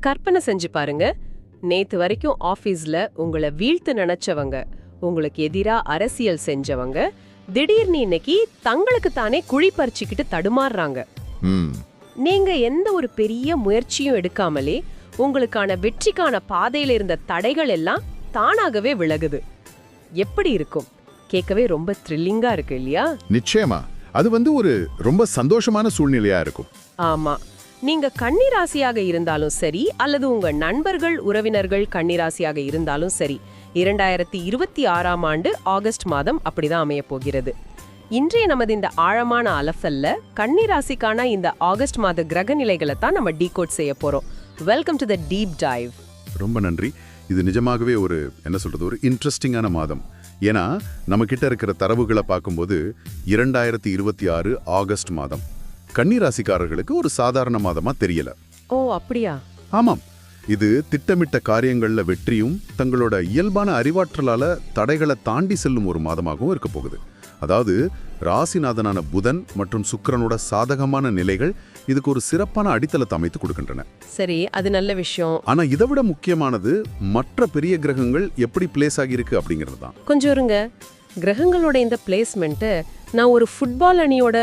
கற்பனை செஞ்சு பாருங்க, நேத்து வரைக்கும் ஆபீஸ்ல உங்களை வீழ்த்து நினைச்சவங்க, உங்களுக்கு எதிரா அரசியல் செஞ்சவங்க, திடீர்னு இன்னைக்கு தங்களுக்கு தானே குழி பறிச்சுக்கிட்டு தடுமாறுறாங்க. நீங்க எந்த ஒரு பெரிய முயற்சியும் எடுக்காமலே உங்களுக்கான வெற்றிக்கான பாதையில இருந்த தடைகள் எல்லாம் தானாகவே விலகுது. எப்படி இருக்கும்? கேட்கவே ரொம்ப த்ரில்லிங்கா இருக்கு இல்லையா? நிச்சயமா. அது ஒரு ரொம்ப சந்தோஷமான சூழ்நிலையா இருக்கும். ஆமா. நீங்க கன்னிராசியாக இருந்தாலும் சரி, அல்லது உங்க நண்பர்கள் உறவினர்கள் கன்னிராசியாக இருந்தாலும் சரி, 2026ஆம் ஆண்டு ஆகஸ்ட் மாதம் அப்படிதான் அமைய போகிறது. இன்றைய நமது இந்த ஆழமான அலசல்ல கன்னிராசிக்கான இந்த ஆகஸ்ட் மாத கிரக நிலைகளை தான் நம்ம டீகோட் செய்ய போறோம். Welcome to the deep dive. ரொம்ப நன்றி. இது நிஜமாகவே ஒரு இன்ட்ரெஸ்டிங்கான மாதம். ஏன்னா நம்ம கிட்ட இருக்கிற தரவுகளை பார்க்கும்போது 2026 ஆகஸ்ட் மாதம் கன்னிராசிக்காரர்களுக்கு ஒரு சாதாரண மாதமா தெரியல. ஓ, அப்படியா? ஆமாம். இது திட்டமிட்ட காரியங்கள்ல வெற்றியும் தங்களோட இயல்பான அறிவாற்றலால தடைகளை தாண்டி செல்லும் ஒரு மாதமாகவும் இருக்க போகுது. அதாவது ராசிநாதனான புதன் மற்றும் சுக்கிரனோட சாதகமான நிலைகள் இதுக்கு ஒரு சிறப்பான அடித்தளத்தை அமைத்து கொடுக்கின்றன. சரி, அது நல்ல விஷயம். ஆனா இதை விட முக்கியமானது மற்ற பெரிய கிரகங்கள் எப்படி பிளேஸ் ஆகியிருக்கு அப்படிங்கிறது தான். கொஞ்சம் இருங்க. கிரகங்களோட இந்த பிளேஸ்மெண்ட்டை நான் ஒரு ஃபுட்பால் அணியோட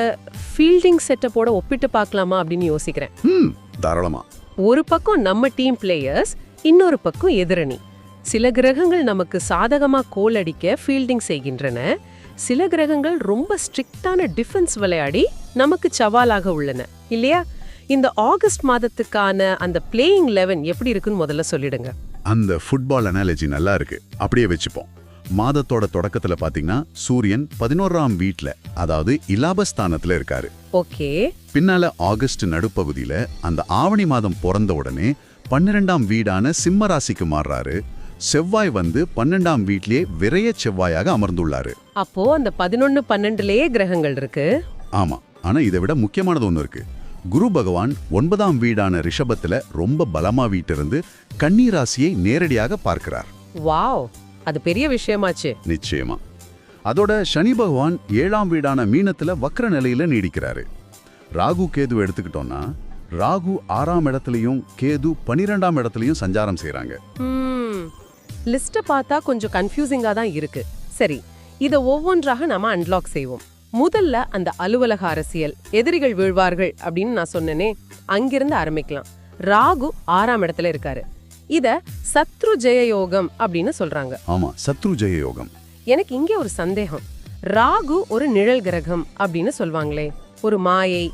ஃபீல்டிங் செட்டப்போட ஒப்பிட்டு பார்க்கலாமா அப்படின்னு யோசிக்கிறேன். தாராளமா. ஒரு பக்கம் நம்ம டீம் பிளேயர்ஸ், இன்னொரு பக்கம் எதிரணி. சில கிரகங்கள் நமக்கு சாதகமா கோல் அடிக்க ஃபீல்டிங் செய்கின்றன. சில கிரகங்கள் ரொம்ப ஸ்ட்ரிக்டான டிஃபென்ஸ் விளையாடி நமக்கு சவாலாக உள்ளன இல்லையா? இந்த ஆகஸ்ட் மாதத்துக்கான அந்த பிளேயிங் 11 எப்படி இருக்குன்னு முதல்ல சொல்லிடுங்க. அந்த ஃபுட்பால் அனாலஜி நல்லா இருக்கு. அப்படியே வச்சுப்போம். மாதத்தோட தொடக்கத்துல பாத்தீங்கன்னா சூரியன் 11ஆம் வீட்ல, அதாவது இலாபஸ்தானத்துல இருக்காரு. ஓகே. பின்னால ஆகஸ்ட் நடுப்பகுதியில அந்த ஆவணி மாதம் பிறந்த உடனே 12ஆம் வீடான சிம்ம ராசிக்கு மாறுறாரு. செவ்வாய் 12ஆம் வீட்லயே விரைய செவ்வாயாக அமர்ந்துள்ளாரு. அப்போ அந்த 11, 12லயே கிரகங்கள் இருக்கு. ஆமா. ஆனா இதை விட முக்கியமானது ஒண்ணு இருக்கு. குரு பகவான் 9ஆம் வீடான ரிஷபத்துல ரொம்ப பலமா வீட்டிருந்து கன்னி ராசியை நேரடியாக பார்க்கிறார். வாவ், அது பெரிய விஷயமாச்சு. நிச்சயமா. அதோட சனி பகவான் 7ஆம் வீடான மீனத்துல வக்ர நிலையில நீடிக்கிறாரு. ராகு கேது எடுத்துக்கிட்டோம்னா, ராகு 6ஆம் இடத்துலயும் கேது 12ஆம் இடத்துலயும் சஞ்சாரம் செய்யறாங்க. லிஸ்ட பார்த்தா கொஞ்சம் கன்ஃபியூசிங்கா தான் இருக்கு. சரி, இத ஒவ்வொன்றாக நாம அன்லாக் செய்வோம். முதல்ல அந்த அலுவலக அரசியல், எதிரிகள் வீழ்வார்கள் அப்படின்னு நான் சொன்னேனே, அங்கிருந்து ஆரம்பிக்கலாம். ராகு 6ஆம் இடத்துல இருக்காரு. இத சத்ரு ஜெய யோகம் அப்படின்னு சொல்றாங்க. ஆமா, சத்ரு ஜெய யோகம். எனக்கு இங்கே ஒரு சந்தேகம். ராகு ஒரு நிழல் கிரகம் அப்படின்னு சொல்வாங்களே, ஒரு மாயை.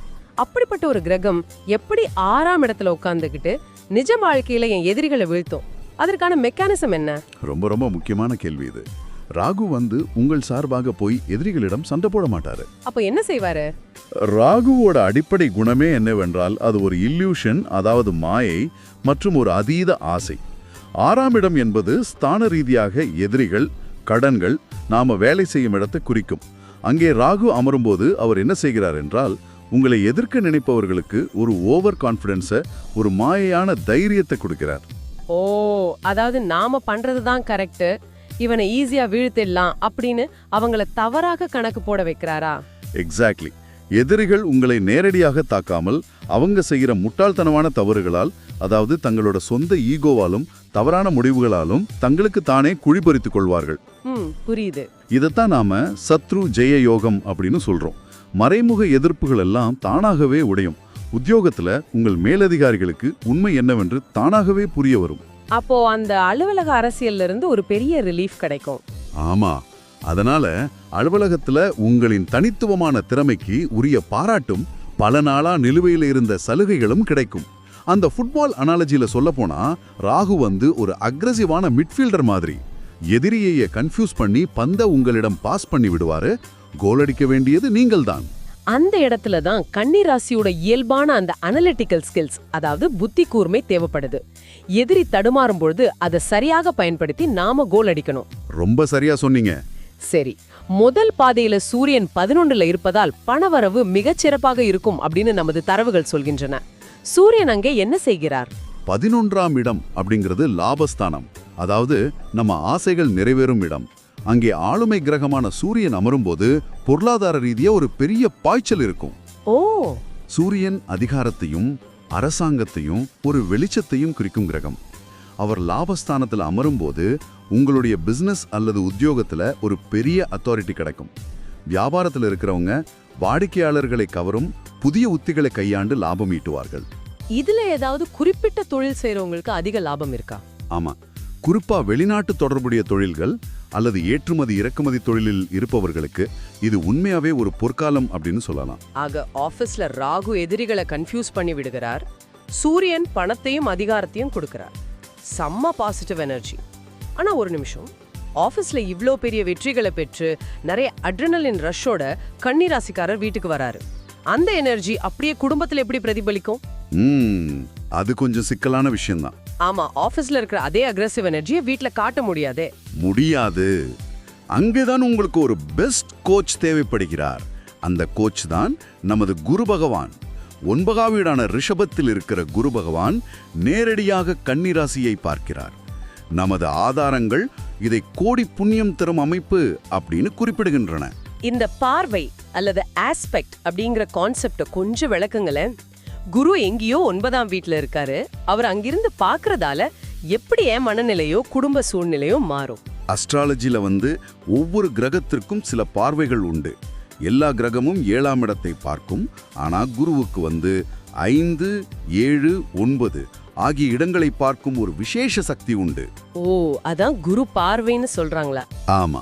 அப்படிப்பட்ட ஒரு கிரகம் எப்படி 6ஆம் இடத்துல உட்கார்ந்துகிட்டு நிஜ வாழ்க்கையில என் எதிரிகளை வீழ்த்தும்? அதற்கான மெக்கானிசம் என்ன? ரொம்ப ரொம்ப முக்கியமான கேள்வி இது. ராகு உங்கள் சார்பாக போய் எதிரிகளிடம் சண்டை போட மாட்டாரு. அப்ப என்ன செய்வாரு? ராகுவோட அடிப்படை குணமே என்னவென்றால் அது ஒரு இல்லூஷன், அதாவது மாயை மற்றும் ஒரு அதீத ஆசை. 6ஆம் இடம் என்பது ஸ்தான ரீதியாக எதிரிகள், கடன்கள், நாம வேலை செய்யும் இடத்தை குறிக்கும். அங்கே ராகு அமரும்போது அவர் என்ன செய்கிறார் என்றால், உங்களை எதிர்க்க நினைப்பவர்களுக்கு ஒரு ஓவர் கான்ஃபிடன்ஸை, ஒரு மாயையான தைரியத்தை கொடுக்கிறார். ஓ, அதாவது நாம பண்றதுதான் கரெக்ட், இவனை ஈஸியா வீழ்த்திடலாம் அப்படின்னு அவங்கள தவறாக கணக்கு போட வைக்கிறாரா? எக்ஸாக்ட்லி. எதிரிகள் உங்களை நேரடியாக தாக்காமல் அவங்க செய்கிற முட்டாள்தனமான தவறுகளால், அதாவது தங்களோட சொந்த ஈகோவாலும் தவறான முடிவுகளாலும் தங்களுக்கு தானே குழிபறித்துக் கொள்வார்கள். புரியுது. இதைத்தான் நாம சத்ரு ஜெய யோகம் அப்படின்னு சொல்றோம். மறைமுக எதிர்ப்புகள் எல்லாம் தானாகவே உடையும். உத்தியோகத்துல உங்கள் மேலதிகாரிகளுக்கு உண்மை என்னவென்று தானாகவே புரிய வரும். அப்போ அந்த அலுவலக அரசியல்ல இருந்து ஒரு பெரிய ரிலீஃப் கிடைக்கும். ஆமா. அதனால அலுவலகத்துல உங்களின் தனித்துவமான திறமைக்கு உரிய பாராட்டும் பல நாளா நிலுவையில் இருந்த சலுகைகளும் கிடைக்கும். அந்த ஃபுட்பால் அனாலஜியில சொல்ல போனா, ராகு ஒரு அக்ரெசிவான மிட்ஃபீல்டர் மாதிரி. எதிரியை கன்ஃபியூஸ் பண்ணி பந்தை உங்களிடம் பாஸ் பண்ணி விடுவாரு. கோல் அடிக்க வேண்டியது நீங்கள் தான். அந்த இடத்துல தான் கன்னிராசியோட இயல்பான அந்த அனலிட்டிக்கல் ஸ்கில்ஸ், அதாவது புத்தி கூர்மை தேவைப்படுது. எதிரி தடுமாறும் பொழுது அதை சரியாக பயன்படுத்தி நாம கோல் அடிக்கணும். ரொம்ப சரியா சொன்னீங்க. சரி, முதல் பாதையில சூரியன் 11ல இருப்பதால் பணவரவு மிகச்சிறப்பாக இருக்கும் அப்படின்னு நமது தரவுகள் சொல்கின்றன. சூரியன் அங்கே என்ன செய்கிறார்? 11ஆம் இடம் அப்படிங்கிறது லாபஸ்தானம், அதாவது நம்ம ஆசைகள் நிறைவேறும் இடம். அங்கே ஆளுமை கிரகமான சூரியன் அமரும்போது பொருளாதார ரீதியா ஒரு பெரிய பாய்ச்சல் இருக்கும். ஓ, சூரியன் அதிகாரத்தையும் அரசாங்கத்தையும் ஒரு வெளிச்சத்தையும் குறிக்கும் கிரகம். அவர் லாபஸ்தானத்தில் அமரும்போது உங்களுடைய பிசினஸ் அல்லது உத்தியோகத்துல ஒரு பெரிய அத்தாரிட்டி கிடைக்கும். வியாபாரத்தில் இருக்கிறவங்க வாடிக்கையாளர்களை கவரும் புதிய உத்திகளை கையாண்டு லாபம் ஈட்டுவார்கள். இதுல ஏதாவது குறிப்பிட்ட தொழில் செய்யறவங்களுக்கு அதிக லாபம் இருக்கா? ஆமா, குறிப்பா வெளிநாட்டு தொடர்புடைய தொழில்கள் அல்லது ஏற்றுமதி இறக்குமதி தொழிலில் இருப்பவர்களுக்கு இது உண்மையாவே ஒரு பொற்காலம் அப்படின்னு சொல்லலாம். ஆக ஆபீஸ்ல ராகு எதிரிகளை கன்ஃபியூஸ் பண்ணி விடுகிறார், சூரியன் பணத்தையும் அதிகாரத்தையும் கொடுக்கிறார். செம்ம பாசிட்டிவ் எனர்ஜி. ஆனா ஒரு நிமிஷம், ஆபீஸ்ல இவ்ளோ பெரிய வெற்றிகளை பெற்று நிறைய அட்ரினலின் ரஷ்ஷோட கன்னி ராசிக்காரர் வீட்டுக்கு வராரு. அந்த எனர்ஜி அப்படியே குடும்பத்துல எப்படி பிரதிபலிக்கும்? அது கொஞ்சம் சிக்கலான விஷயம்தான். ஆமா, ஆபீஸ்ல இருக்கிற அதே அக்ரெசிவ் எனர்ஜியை வீட்ல காட்ட முடியாது. அங்கேதான் உங்களுக்கு ஒரு பெஸ்ட் கோச் தேவைப்படுகிறார். அந்த கோச் தான் நமது குரு பகவான். 9ஆம் வீடான ரிஷபத்தில் இருக்கிற குரு பகவான் நேரடியாக கன்னி ராசியை பார்க்கிறார். நமது ஆதாரங்கள் இதை கோடி புண்ணியம் தரும் அமைப்பு அப்படின்னு குறிப்பிடுகின்றன. இந்த பார்வை அல்லது ஆஸ்பெக்ட் அப்படிங்கிற கான்செப்ட கொஞ்சம் விளக்குங்களேன். குரு எங்கேயோ 9ஆம் வீட்ல இருக்காரு. அவர் அங்கிருந்து பார்க்கறதால எப்படி என் மனநிலையோ குடும்ப சூழ்நிலையோ மாறும்? அஸ்ட்ராலஜில ஒவ்வொரு கிரகத்திற்கும் சில பார்வைகள் உண்டு. எல்லா கிரகமும் 7ஆம் இடத்தை பார்க்கும். ஆனா குருவுக்கு 5, 7, 9 ஆகிய இடங்களை பார்க்கும் ஒரு விசேஷ சக்தி உண்டு. ஓ, அதான் குரு பார்வைன்னு சொல்றாங்களா? ஆமா,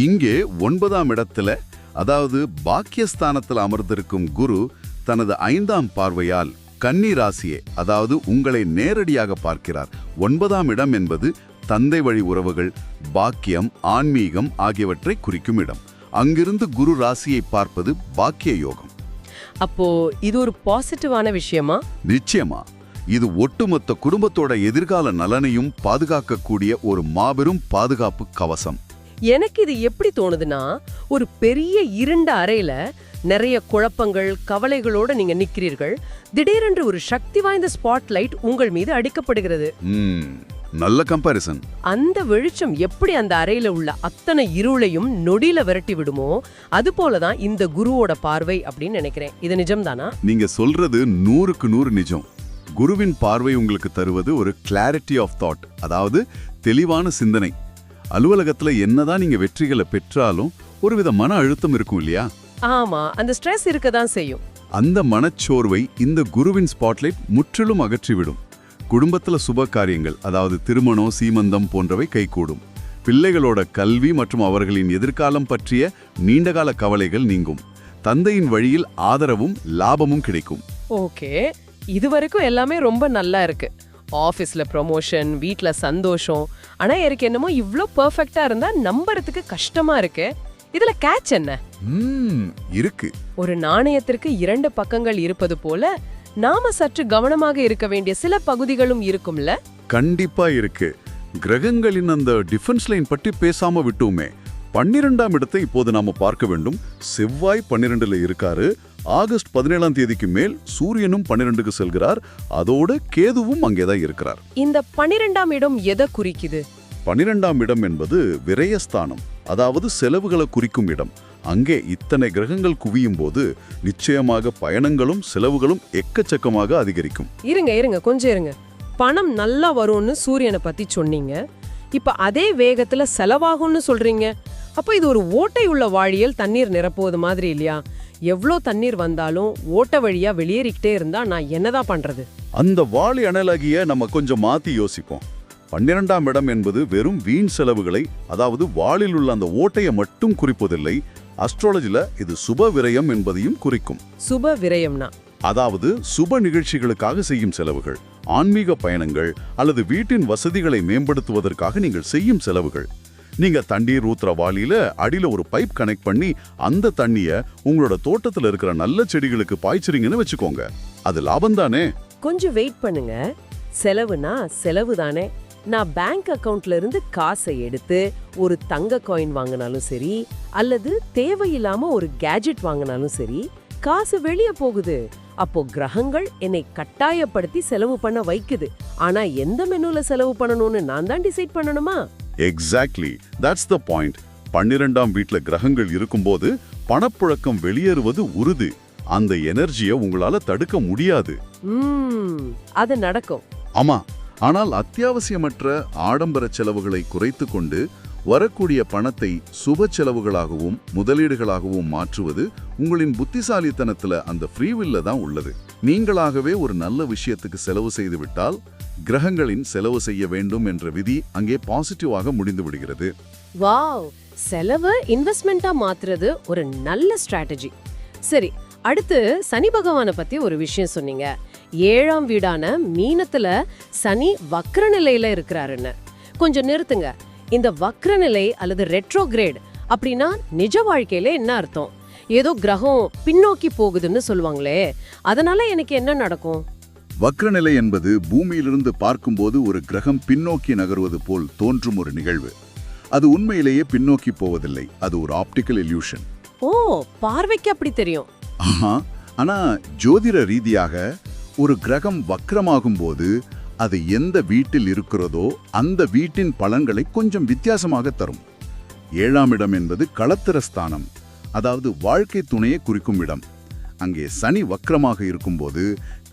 இங்கே 9ஆம் இடத்துல, அதாவது பாக்கியஸ்தானத்தில் அமர்ந்திருக்கும் குரு தனது 5ஆம் பார்வையால் கன்னி ராசியை, அதாவது உங்களை நேரடியாக பார்க்கிறார். 9ஆம் இடம் என்பது தந்தை வழி உறவுகள், பாக்கியம், ஆன்மீகம் ஆகியவற்றை குறிக்கும் இடம். அங்கிருந்து குரு ராசியை பார்ப்பது பாக்கிய யோகம். அப்போ இது ஒரு பாசிட்டிவான விஷயமா? நிச்சயமா. இது ஒட்டுமொத்த குடும்பத்தோட எதிர்கால நலனையும் பாதுகாக்கக்கூடிய ஒரு மாபெரும் பாதுகாப்பு கவசம். எனக்கு இது எப்படி தோணுதுன்னா, ஒரு பெரிய இருண்ட அறையில நிறைய குழப்பங்கள் கவலைகளோட நீங்க நிக்கிறீர்கள். திடீரென்று ஒரு சக்தி வாய்ந்த ஸ்பாட்லைட் உங்கள் மீது அடிக்கப்படுகிறது. நல்ல கம்பாரிசன். அந்த வெளிச்சம் எப்படி அந்த அறையில உள்ள அத்தனை இருளையும் நொடியில விரட்டி விடுமோ, அது போலதான் இந்த குருவோட பார்வை அப்படின்னு நினைக்கிறேன். இது நிஜம்தானா? நீங்க சொல்றது 100க்கு 100 நிஜம். குருவின் பார்வை உங்களுக்கு தருவது ஒரு கிளாரிட்டி ஆஃப் தாட், அதாவது தெளிவான சிந்தனை. அலுவலகத்துல என்னதான் நீங்க வெற்றிகளை பெற்றாலும் ஒருவித மன அழுத்தம் இருக்கும் இல்லையா? ஆமா, அந்த ஸ்ட்ரெஸ் இருக்கதான் செய்யும். அந்த மனச்சோர்வை இந்த குருவின் ஸ்பாட்லைட் முற்றிலும் அகற்றிவிடும். குடும்பத்துல சுப காரியங்கள், அதாவது திருமணம், சீமந்தம் போன்றவை கைகூடும். பிள்ளைகளோட கல்வி மற்றும் அவர்களின் எதிர்காலம் பற்றிய நீண்டகால கவலைகள் நீங்கும். தந்தையின் வழியில் ஆதரவும் லாபமும் கிடைக்கும். ஓகே, இதுவரைக்கும் எல்லாமே ரொம்ப நல்லா இருக்கு. ஆபீஸ்ல ப்ரமோஷன், வீட்ல சந்தோஷம். ஆனா எனக்கு என்னமோ இவ்ளோ பெர்ஃபெக்ட்டா இருந்தா நம்பறதுக்கு கஷ்டமா இருக்கு. இதுல கேட்ச் என்ன இருக்கு? ஒரு நாணயத்திற்கு 2 பக்கங்கள் இருப்பது போல நாம சற்று கவனமாக இருக்க வேண்டிய சில பகுதிகளும் இருக்கும்ல? கண்டிப்பா இருக்கு. கிரகங்களின் அந்த டிஃபென்ஸ் லைன் பற்றி பேசாம விட்டோமே. 12ஆம் இடத்தை இப்போது நாம பார்க்க வேண்டும். செவ்வாய் 12ல இருக்காரு. ஆகஸ்ட் 17ஆம் தேதிக்கு மேல் சூரியனும் 12க்கு செல்கிறார். அதோட கேதுவும் அங்கேதான் இருக்கிறார். இந்த 12ஆம் இடம் எதை குறிக்குது? 12ஆம் இடம் என்பது விரயஸ்தானம், அதாவது செலவுகளை குறிக்கும் இடம். அங்கே இத்தனை கிரகங்கள் குவியும் போது நிச்சயமாக பயணங்களும் செலவுகளும் எக்கச்சக்கமாக அதிகரிக்கும். இருங்க கொஞ்சம் இருங்க. பணம் நல்லா வரும்னு சூரியனை பத்தி சொன்னீங்க. இப்ப அதே வேகத்துல செலவாகும்னு சொல்றீங்க. அப்ப இது ஒரு ஓட்டை உள்ள வாளியில் தண்ணீர் நிரப்புவது மாதிரி இல்லையா? எவ்வளோ தண்ணீர் வந்தாலும் ஓட்ட வழியா வெளியேறிக்கிட்டே இருந்தா நான் என்னதான் பண்றது? அந்த வாளி அனலகிய நம்ம கொஞ்சம் மாத்தி யோசிப்போம். 12ஆம் இடம் என்பது வெறும் வீண் செலவுகளை, அதாவது வாளில் உள்ள அந்த ஓட்டையை மட்டும் குறிப்பதில்லை. அஸ்ட்ராலஜில இது சுப விரயம் என்பதையும் குறிக்கும். சுப விரயம்னா அதாவது சுப நிகழ்ச்சிகளுக்காக செய்யும் செலவுகள், ஆன்மீக பயணங்கள் அல்லது வீட்டின் வசதிகளை மேம்படுத்துவதற்காக நீங்கள் செய்யும் செலவுகள். நீங்க தண்ணீர் ஊத்துற வாளியில அடியில ஒரு பைப் கனெக்ட் பண்ணி அந்த தண்ணிய உங்களோட தோட்டத்துல இருக்கிற நல்ல செடிகளுக்கு பாய்ச்சறீங்கன்னு வச்சுக்கோங்க. அது லாபம் தானே? கொஞ்சம் வெயிட் பண்ணுங்க. செலவுனா செலவு தானே. நான் பேங்க் அக்கவுண்ட்ல இருந்து காசை எடுத்து ஒரு தங்க காயின் வாங்கினாலும் சரி, அல்லது தேவையில்லாம ஒரு கேஜெட் வாங்கினாலும் சரி, காசு வெளியே போகுது. அப்போ கிரகங்கள் என்னை கட்டாயப்படுத்தி செலவு பண்ண வைக்குது. ஆனா எந்த மெனுல செலவு பண்ணணும்னு நான் தான் டிசைட் பண்ணணுமா? Exactly, that's the point. 12ஆம் வீட்ல கிரகங்கள் இருக்கும்போது பணப்புழக்கம் வெளியேறுவது உறுதி. அந்த எனர்ஜியை உங்களால தடுக்க முடியாது. அது நடக்கும். ஆமா, ஆனால் அத்தியாவசியமற்ற ஆடம்பர செலவுகளை குறைத்து கொண்டு வரக்கூடிய பணத்தை சுப செலவுகளாகவும் முதலீடுகளாகவும் மாற்றுவது உங்களின் புத்திசாலித்தனத்துல அந்த ஃப்ரீவில்ல தான் உள்ளது. நீங்களாகவே ஒரு நல்ல விஷயத்துக்கு செலவு செய்து விட்டால் கிரகங்களின் செலவு செய்ய வேண்டும் என்ற விதி அங்கே பாசிட்டிவாக முடிந்து விடுகிறது. வாவ், செலவு இன்வெஸ்ட்மெண்டா மாத்துறது ஒரு நல்ல ஸ்ட்ராட்டஜி. சரி, அடுத்து சனி பகவானை பத்தி ஒரு விஷயம் சொன்னீங்க. 7ஆம் வீடான மீனத்துல சனி வக்ர நிலையில இருக்கிறாருன்னு. கொஞ்சம் நிறுத்துங்க. இந்த வக்ர நிலை அல்லது ரெட்ரோகிரேட் அப்படின்னா நிஜ வாழ்க்கையில என்ன அர்த்தம்? ஏதோ கிரகம் பின்னோக்கி போகுதுன்னு சொல்லுவாங்களே, அதனால எனக்கு என்ன நடக்கும்? வக்ரநிலை என்பது பூமியிலிருந்து பார்க்கும்போது ஒரு கிரகம் பின்னோக்கி நகர்வது போல் தோன்றும் ஒரு நிகழ்வு. அது உண்மையிலேயே பின்னோக்கி போவதில்லை, அது ஒரு ஆப்டிக்கல் இல்யூஷன். ஓ, பார்வைக்கு அப்படி தெரியும். ஆனா ஜோதிட ரீதியாக ஒரு கிரகம் வக்ரமாகும் போது அது எந்த வீட்டில் இருக்கிறதோ அந்த வீட்டின் பலன்களை கொஞ்சம் வித்தியாசமாக தரும். 7ஆம் இடம் என்பது களத்திர ஸ்தானம், அதாவது வாழ்க்கை துணையை குறிக்கும் இடம். அங்கே சனி வக்ரமாக இருக்கும்போது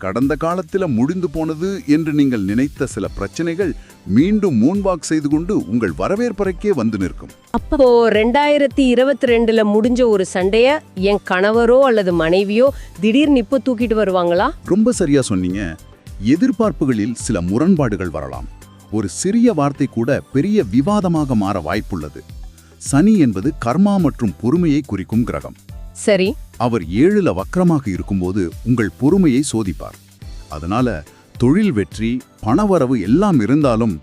கடந்த காலத்தில் முடிந்து போனது என்று நீங்கள் நினைத்த சில பிரச்சனைகள் மீண்டும் மூன்வாக் செய்து கொண்டு உங்கள் வரவேற்பறைக்கே வந்து நிற்கும். அப்போ 2022ல முடிஞ்ச ஒரு சண்டைய என் கணவரோ அல்லது மனைவியோ திடீர்னு இப்ப தூக்கிட்டு வருவாங்களா? ரொம்ப சரியா சொன்னீங்க. எதிர்பார்ப்புகளில் சில முரண்பாடுகள் வரலாம். ஒரு சிறிய வார்த்தை கூட பெரிய விவாதமாக மாற வாய்ப்புள்ளது. சனி என்பது கர்மா மற்றும் பொறுமையை குறிக்கும் கிரகம். சரி, அவர் 7ல வக்ரமாக இருக்கும்போது உங்கள் பொறுமையை சோதிப்பார். அதனால தொழில் வெற்றி, பணவரவு எல்லாம் இருந்தாலும்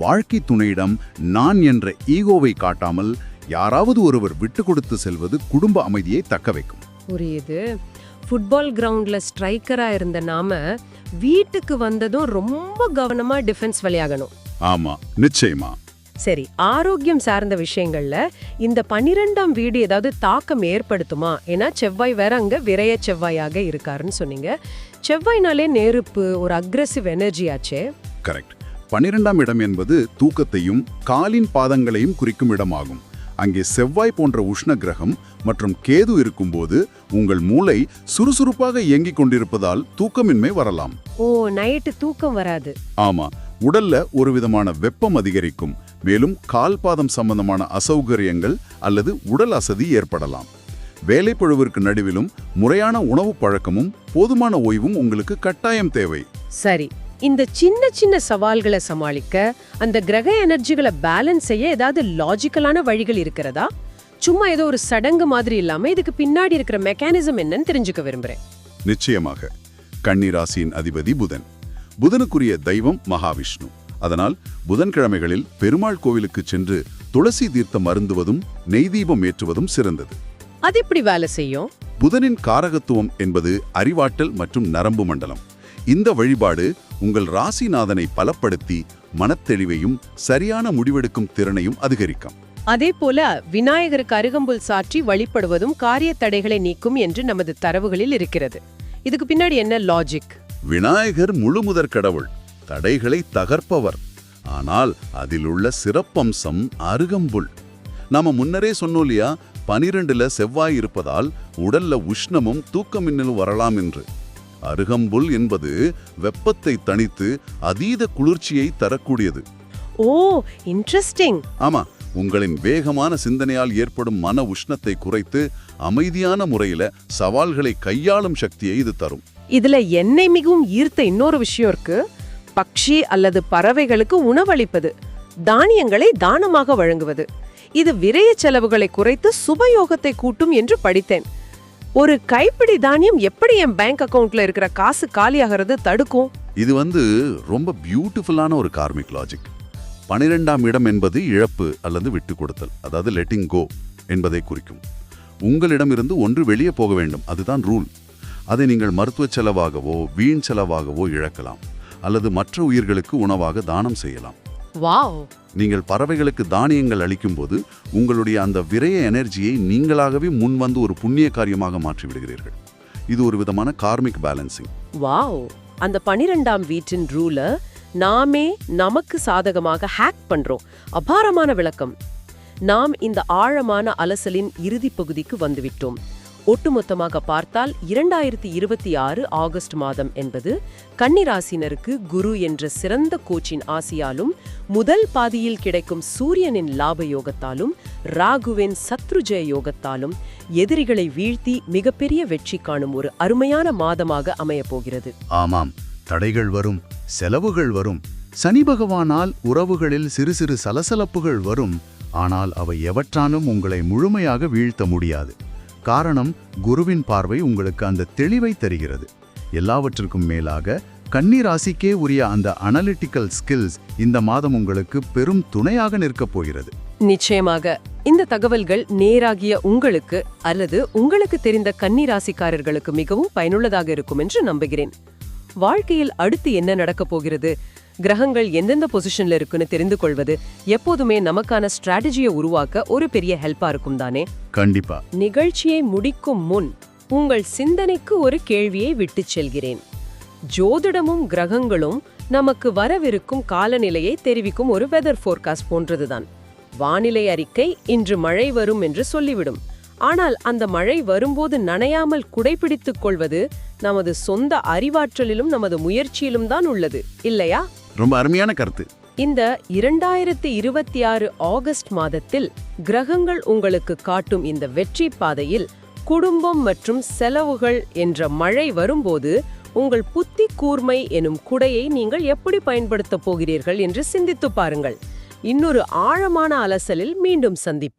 வாழ்க்கை துணையிடம் நான் என்ற ஈகோவை காட்டாமல் யாராவது ஒருவர் விட்டு கொடுத்து செல்வது குடும்ப அமைதியை தக்க வைக்கும். புரியுது. ஃபுட்பால் கிரவுண்ட்ல ஸ்ட்ரைக்கரா இருந்த நாம வீட்டுக்கு வந்ததும் ரொம்ப கவனமா டிஃபென்ஸ் விளையாடணும். ஆமா, நிச்சயமா. சரி, ஆரோக்கியம் சார்ந்த விஷயங்கள்ல இந்த 12ஆம் வீடு ஏதாவது தாக்கம் ஏற்படுத்துமா? ஏன்னா செவ்வாய் வேற அங்க விரைய செவ்வாயாக இருக்காருன்னு சொன்னீங்க. செவ்வாய்னாலே நெருப்பு, ஒரு அக்ரெசிவ் எனர்ஜி ஆச்சே. கரெக்ட். 12ஆம் இடம் என்பது தூக்கத்தையும் காலின் பாதங்களையும் குறிக்கும் இடமாகும். அங்கே செவ்வாய் போன்ற உஷ்ண கிரகம் மற்றும் கேது இருக்கும்போது உங்கள் மூளை சுறுசுறுப்பாக இயங்கிக் கொண்டிருப்பதால் தூக்கமின்மை வரலாம். ஓ, நைட்டு தூக்கம் வராது. ஆமா, உடல்ல ஒரு விதமான வெப்பம் அதிகரிக்கும். மேலும் கால் பாதம் சம்பந்தமான அசௌகரியங்கள் அல்லது உடல் அசதி ஏற்படலாம். வேலைப்பழுவிற்கு நடுவிலும் முறையான உணவு பழக்கமும் போதுமான ஓய்வும் உங்களுக்கு கட்டாயம் தேவை. சரி, இந்த சின்ன சின்ன சவால்களை சமாளிக்க அந்த கிரக எனர்ஜிகளை பேலன்ஸ் செய்ய ஏதாவது லாஜிக்கலான வழிகள் இருக்கிறதா? சும்மா ஏதோ ஒரு சடங்கு மாதிரி இல்லாம இதுக்கு பின்னாடி இருக்கிற மெக்கானிசம் என்னன்னு தெரிஞ்சுக்க விரும்புறேன். நிச்சயமாக. கன்னி ராசியின் அதிபதி புதன். புதனுக்குரிய தெய்வம் மகாவிஷ்ணு. அதனால் புதன்கிழமைகளில் பெருமாள் கோவிலுக்கு சென்று துளசி தீர்த்தம் அருந்துவதும் நெய் தீபம் ஏற்றுவதும் சிறந்தது. அது எப்படி வேலை செய்யும்? புதனின் காரகத்துவம் என்பது அறிவாற்றல் மற்றும் நரம்பு மண்டலம். இந்த வழிபாடு உங்கள் ராசிநாதனை பலப்படுத்தி மனத்தெளிவையும் சரியான முடிவெடுக்கும் திறனையும் அதிகரிக்கும். அதே போல விநாயகருக்கு அருகம்புல் சாற்றி வழிபடுவதும் காரிய தடைகளை நீக்கும் என்று நமது தரவுகளில் இருக்கிறது. இதுக்கு பின்னாடி என்ன லாஜிக்? விநாயகர் முழுமுதற் கடவுள், தடைகளை தகர்ப்பவர். ஆனால் அதில் உள்ள சிறப்பம்சம் அருகம்புல். நாம முன்னரே சொன்னோம் இல்லையா, 12ல செவ்வாய் இருப்பதால் உடல்ல உஷ்ணமும் தூக்கமின்னலும் வரலாம் என்று. அருகம்புல் என்பது வெப்பத்தை தணித்து அதீத குளிர்ச்சியை தரக்கூடியது. ஓ, இன்ட்ரெஸ்டிங். ஆமா, உங்களின் வேகமான சிந்தனையால் ஏற்படும் மன உஷ்ணத்தை குறைத்து அமைதியான முறையில சவால்களை கையாளும் சக்தியை இது தரும். இதுல என்னை மிகவும் ஈர்த்த இன்னொரு விஷயம் இருக்கு. பக்ஷி அல்லது பறவைகளுக்கு உணவளிப்பது, தானியங்களை தானமாக வழங்குவது. இது விரய செலவுகளை குறைத்து சுபயோகத்தை கூட்டும் என்று படித்தேன். ஒரு கைப்பிடி தானியம் எப்படி என் பேங்க் அக்கவுண்ட்ல இருக்கிற காசு காலியாகிறது தடுக்கும்? இது ரொம்ப பியூட்டிஃபுல்லான ஒரு கார்மிக் லாஜிக். 12ஆம் இடம் என்பது இழப்பு அல்லது விட்டு கொடுத்தல், அதாவது லெட்டிங் கோ என்பதை குறிக்கும். உங்களிடமிருந்து ஒன்று வெளியே போக வேண்டும், அதுதான் ரூல். அதை நீங்கள் மருத்துவ செலவாகவோ வீண் செலவாகவோ இழக்கலாம், அல்லது மற்ற உயிர்களுக்கு உணவாக தானம் செய்யலாம். வாவ்! நீங்கள் பறவைகளுக்கு தானியங்கள் அளிக்கும்போது உங்களுடைய அந்த விரய எனர்ஜியை நீங்களாகவே முன்வந்து ஒரு புண்ணிய காரியமாக மாற்றிவிடுகிறீர்கள். இது ஒரு விதமான கார்மிக் பேலன்சிங். வாவ்! அந்த 12ஆம் வீட்டின் ரூல நாமே நமக்கு சாதகமாக ஹேக் பண்றோம். அபாரமான விளக்கம். நாம் இந்த ஆழமான அலசலின் இறுதி பகுதிக்கு வந்துவிட்டோம். ஒட்டுமொத்தமாக பார்த்தால் 2026 ஆகஸ்ட் மாதம் என்பது கன்னிராசினருக்கு குரு என்ற சிறந்த கோச்சின் ஆசியாலும் முதல் பாதியில் கிடைக்கும் சூரியனின் லாப யோகத்தாலும் ராகுவின் சத்ருஜய யோகத்தாலும் எதிரிகளை வீழ்த்தி மிகப்பெரிய வெற்றி காணும் ஒரு அருமையான மாதமாக அமையப் போகிறது. ஆமாம், தடைகள் வரும், செலவுகள் வரும், சனி பகவானால் உறவுகளில் சிறு சிறு சலசலப்புகள் வரும். ஆனால் அவை எவற்றாலும் உங்களை முழுமையாக வீழ்த்த முடியாது. காரணம், குருவின் பார்வை உங்களுக்கு அந்த தெளிவை தருகிறது. எல்லாவற்றிற்கும் மேலாக கன்னிராசிக்கே உரிய அந்த அனலிட்டிக்கல் ஸ்கில்ஸ் இந்த மாதம் உங்களுக்கு பெரும் துணையாக நிற்கப் போகிறது. நிச்சயமாக இந்த தகவல்கள் நேராகிய உங்களுக்கு அல்லது உங்களுக்கு தெரிந்த கன்னிராசிக்காரர்களுக்கு மிகவும் பயனுள்ளதாக இருக்கும் என்று நம்புகிறேன். வாழ்க்கையில் அடுத்து என்ன நடக்கப் போகிறது, கிரகங்கள் எந்தெந்த பொசிஷன்ல இருக்குன்னு தெரிந்து கொள்வது எப்போதுமே நமக்கான ஸ்ட்ராட்டஜியை உருவாக்க ஒரு பெரிய ஹெல்ப்பா இருக்கும் தானே. கண்டிப்பா. நிகழ்ச்சியை முடிக்கும் முன் உங்கள் சிந்தனைக்கு ஒரு கேள்வியை விட்டுச் செல்கிறேன். ஜோதிடமும் கிரகங்களும் நமக்கு வரவிருக்கும் காலநிலையை தெரிவிக்கும் ஒரு வெதர் ஃபோர்காஸ்ட் போன்றதுதான். வானிலை அறிக்கை இன்று மழை வரும் என்று சொல்லிவிடும். ஆனால் அந்த மழை வரும்போது நனையாமல் குடைபிடித்துக் கொள்வது நமது சொந்த அறிவாற்றலிலும் நமது முயற்சியிலும் தான் உள்ளது, இல்லையா? ரொம்ப அருமையான கருத்து. இந்த 2026 ஆகஸ்ட் மாதத்தில் கிரகங்கள் உங்களுக்கு காட்டும் இந்த வெற்றி பாதையில் குடும்பம் மற்றும் செலவுகள் என்ற மழை வரும்போது உங்கள் புத்தி கூர்மை எனும் குடையை நீங்கள் எப்படி பயன்படுத்தப் போகிறீர்கள் என்று சிந்தித்து பாருங்கள். இன்னொரு ஆழமான அலசலில் மீண்டும் சந்திப்போம்.